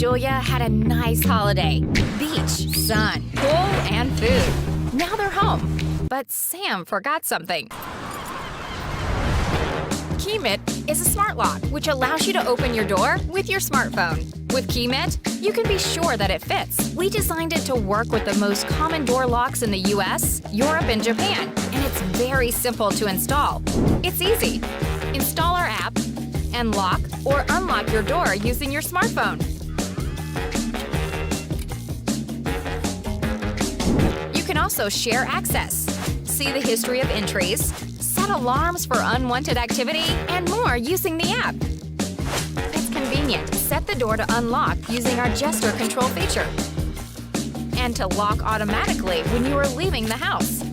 Julia had a nice holiday. Beach, sun, pool, and food. Now they're home. But Sam forgot something. Keymitt is a smart lock, which allows you to open your door with your smartphone. With Keymitt, you can be sure that it fits. We designed it to work with the most common door locks in the US, Europe, and Japan, and it's very simple to install. It's easy. Install our app and lock or unlock your door using your smartphone. You can also share access, see the history of entries, set alarms for unwanted activity, and more using the app. It's convenient. Set the door to unlock using our gesture control feature, and to lock automatically when you are leaving the house.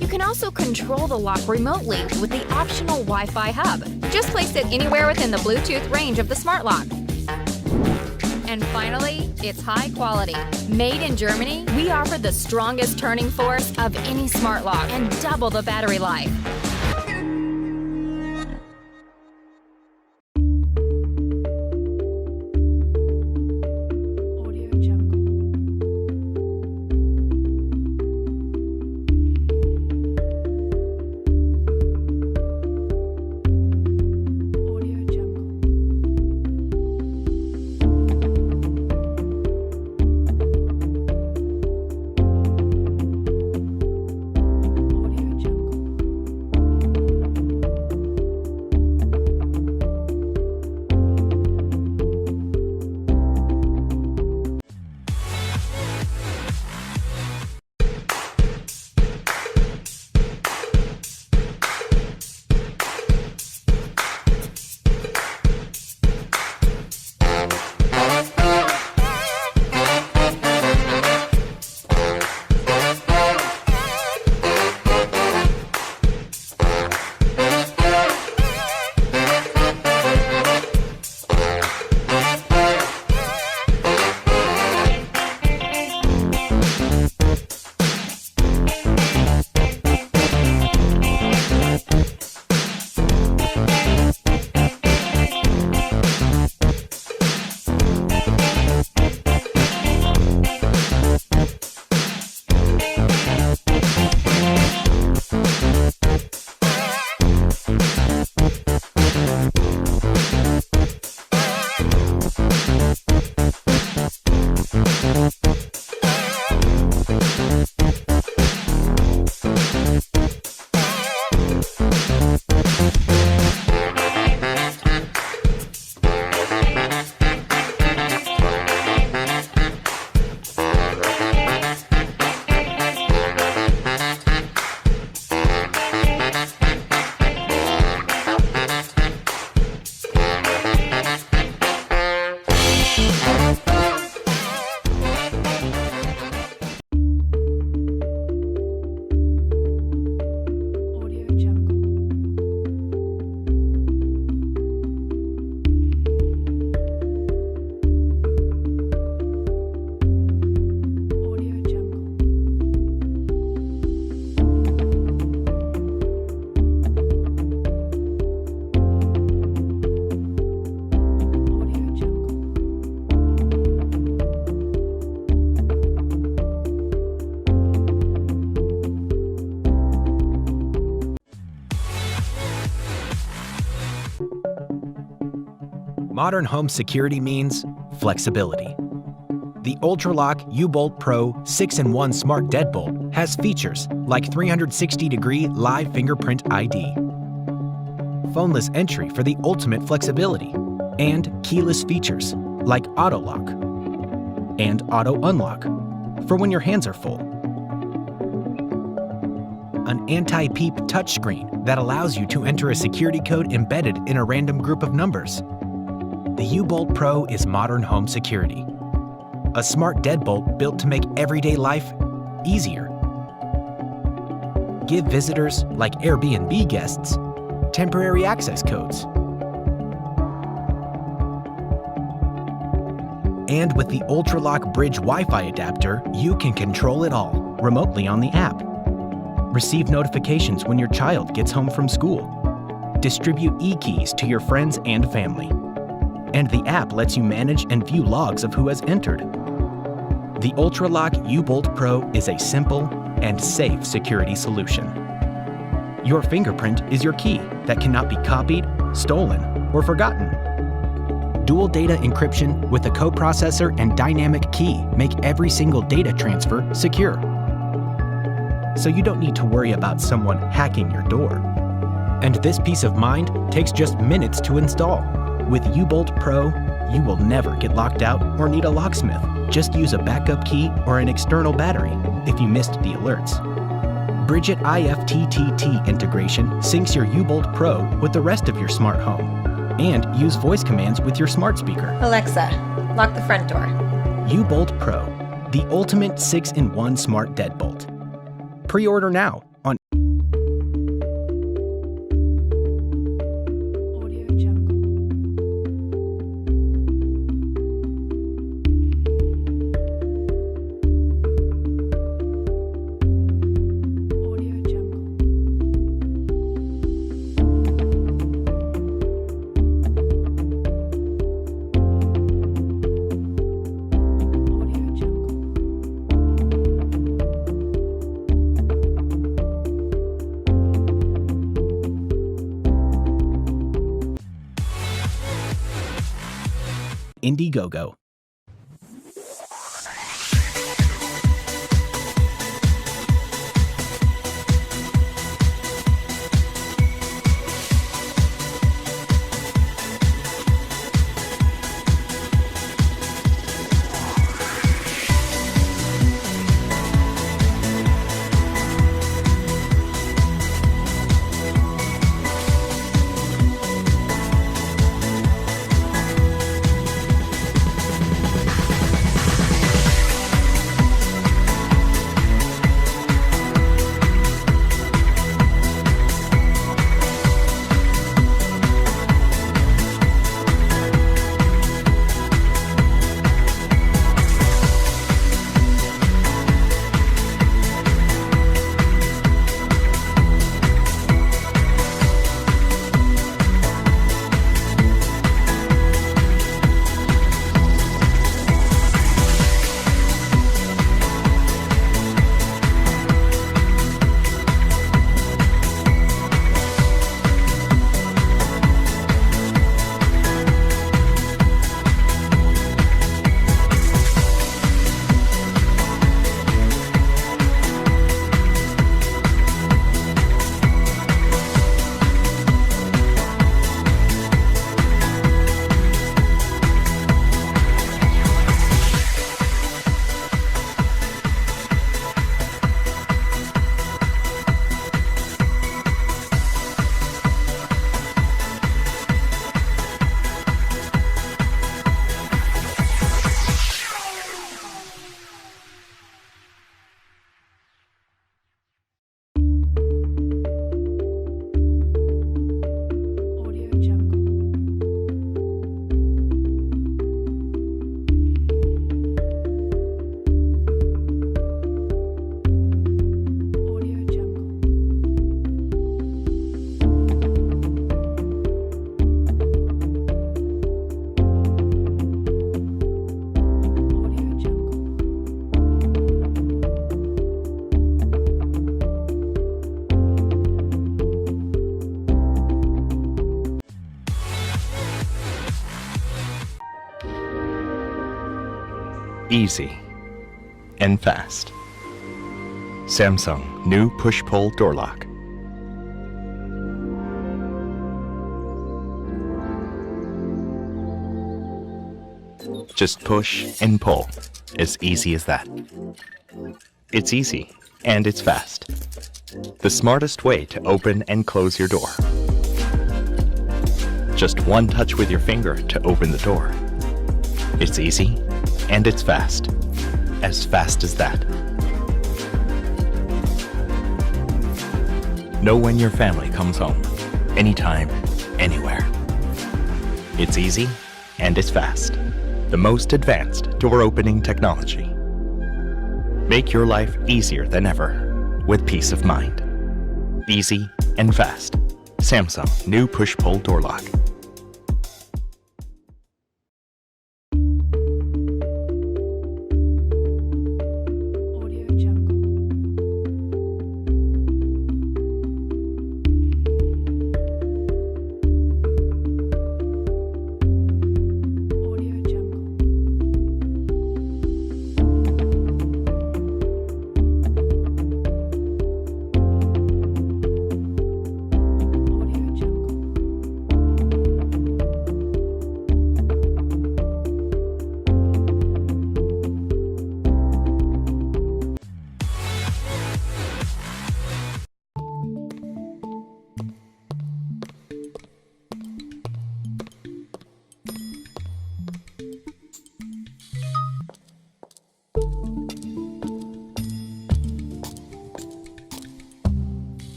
You can also control the lock remotely with the optional Wi-Fi hub. Just place it anywhere within the Bluetooth range of the smart lock. And finally, it's high quality. Made in Germany, we offer the strongest turning force of any smart lock and double the battery life. Modern home security means flexibility. The UltraLock U-Bolt Pro 6-in-1 Smart Deadbolt has features like 360-degree live fingerprint ID, phoneless entry for the ultimate flexibility, and keyless features like auto lock and auto unlock for when your hands are full. An anti-peep touchscreen that allows you to enter a security code embedded in a random group of numbers. The U-Bolt Pro is modern home security. A smart deadbolt built to make everyday life easier. Give visitors, like Airbnb guests, temporary access codes. And with the UltraLock Bridge Wi-Fi adapter, you can control it all remotely on the app. Receive notifications when your child gets home from school. Distribute e-keys to your friends and family. And the app lets you manage and view logs of who has entered. The UltraLock U-Bolt Pro is a simple and safe security solution. Your fingerprint is your key that cannot be copied, stolen, or forgotten. Dual data encryption with a coprocessor and dynamic key make every single data transfer secure. So you don't need to worry about someone hacking your door. And this peace of mind takes just minutes to install. With U-Bolt Pro, you will never get locked out or need a locksmith. Just use a backup key or an external battery if you missed the alerts. Bridget IFTTT integration syncs your U-Bolt Pro with the rest of your smart home. And use voice commands with your smart speaker. Alexa, lock the front door. U-Bolt Pro, the ultimate 6-in-1 smart deadbolt. Pre-order now on Indiegogo. Easy and fast. Samsung new push-pull door lock. Just push and pull, as easy as that. It's easy and it's fast. The smartest way to open and close your door. Just one touch with your finger to open the door. It's easy and it's fast. As fast as that. Know when your family comes home. Anytime, anywhere. It's easy and it's fast. The most advanced door opening technology. Make your life easier than ever with peace of mind. Easy and fast. Samsung new push-pull door lock.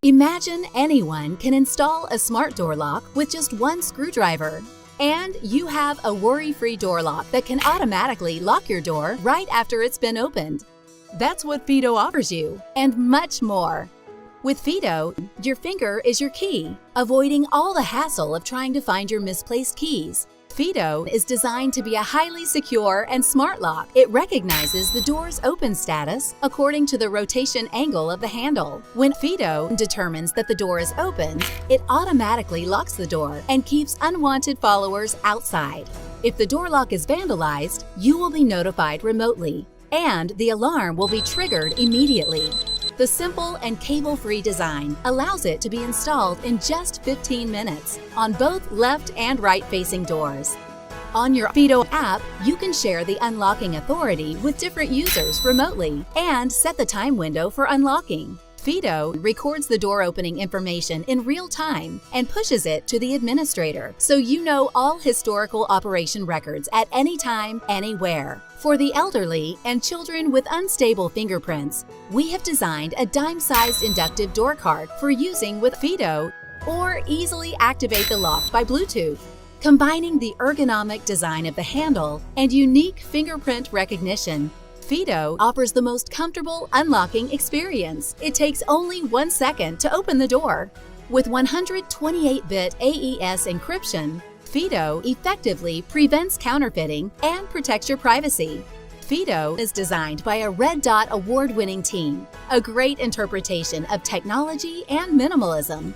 Imagine anyone can install a smart door lock with just one screwdriver. And you have a worry-free door lock that can automatically lock your door right after it's been opened. That's what Fido offers you, and much more. With Fido, your finger is your key, avoiding all the hassle of trying to find your misplaced keys. Fido is designed to be a highly secure and smart lock. It recognizes the door's open status according to the rotation angle of the handle. When Fido determines that the door is open, it automatically locks the door and keeps unwanted followers outside. If the door lock is vandalized, you will be notified remotely, and the alarm will be triggered immediately. The simple and cable-free design allows it to be installed in just 15 minutes on both left and right-facing doors. On your Fido app, you can share the unlocking authority with different users remotely and set the time window for unlocking. Fido records the door opening information in real time and pushes it to the administrator, so you know all historical operation records at any time, anywhere. For the elderly and children with unstable fingerprints, we have designed a dime-sized inductive door card for using with Fido, or easily activate the lock by Bluetooth. Combining the ergonomic design of the handle and unique fingerprint recognition, Fido offers the most comfortable unlocking experience. It takes only 1 second to open the door. With 128-bit AES encryption, Fido effectively prevents counterfeiting and protects your privacy. Fido is designed by a Red Dot award-winning team, a great interpretation of technology and minimalism.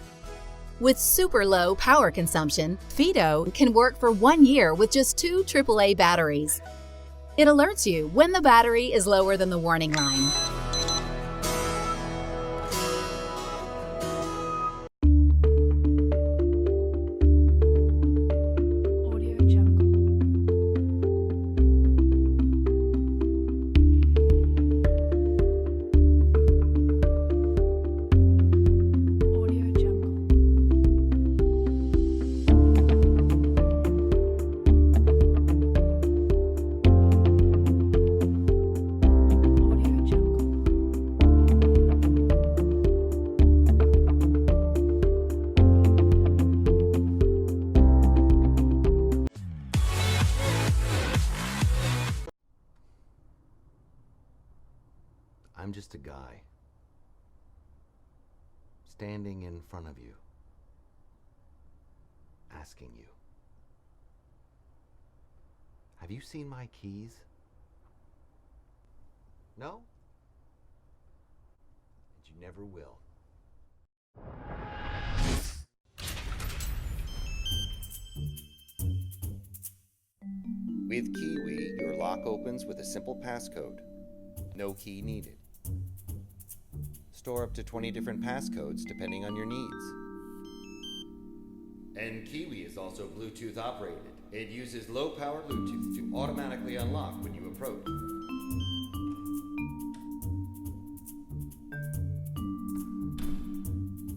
With super low power consumption, Fido can work for 1 year with just 2 AAA batteries. It alerts you when the battery is lower than the warning line. I'm just a guy standing in front of you, asking you, have you seen my keys? No? And you never will. With Kiwi, your lock opens with a simple passcode. No key needed. Store up to 20 different passcodes depending on your needs. And Kiwi is also Bluetooth operated. It uses low-power Bluetooth to automatically unlock when you approach.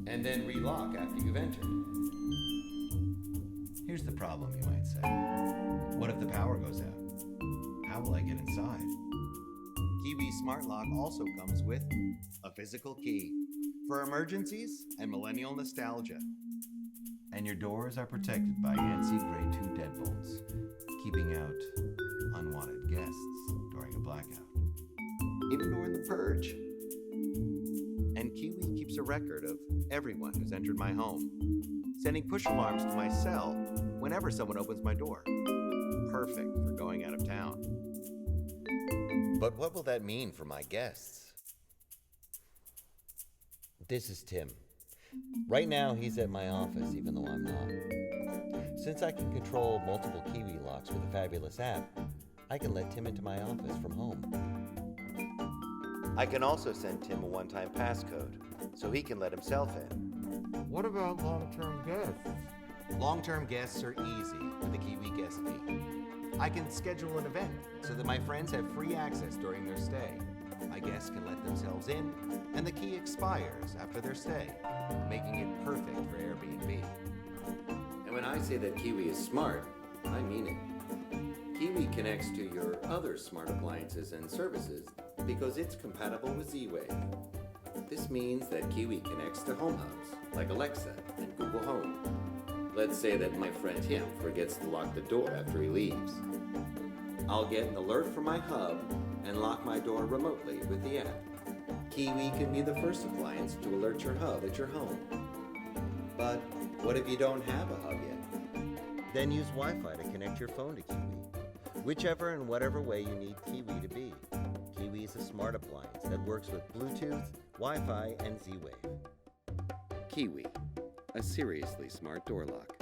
And then relock after you've entered. Here's the problem, you might say. What if the power goes out? How will I get inside? Kiwi Smart Lock also comes with a physical key for emergencies and millennial nostalgia. And your doors are protected by ANSI Grade 2 deadbolts, keeping out unwanted guests during a blackout, even during the purge. And Kiwi keeps a record of everyone who's entered my home, sending push alarms to my cell whenever someone opens my door. Perfect for going out of town. But what will that mean for my guests? This is Tim. Right now, he's at my office, even though I'm not. Since I can control multiple Kiwi locks with a fabulous app, I can let Tim into my office from home. I can also send Tim a one-time passcode, so he can let himself in. What about long-term guests? Long-term guests are easy with the Kiwi Guest Fee. I can schedule an event so that my friends have free access during their stay. My guests can let themselves in, and the key expires after their stay, making it perfect for Airbnb. And when I say that Kiwi is smart, I mean it. Kiwi connects to your other smart appliances and services because it's compatible with Z-Wave. This means that Kiwi connects to home hubs like Alexa and Google Home. Let's say that my friend Tim forgets to lock the door after he leaves. I'll get an alert from my hub and lock my door remotely with the app. Kiwi can be the first appliance to alert your hub at your home. But what if you don't have a hub yet? Then use Wi-Fi to connect your phone to Kiwi, whichever and whatever way you need Kiwi to be. Kiwi is a smart appliance that works with Bluetooth, Wi-Fi, and Z-Wave. Kiwi, a seriously smart door lock.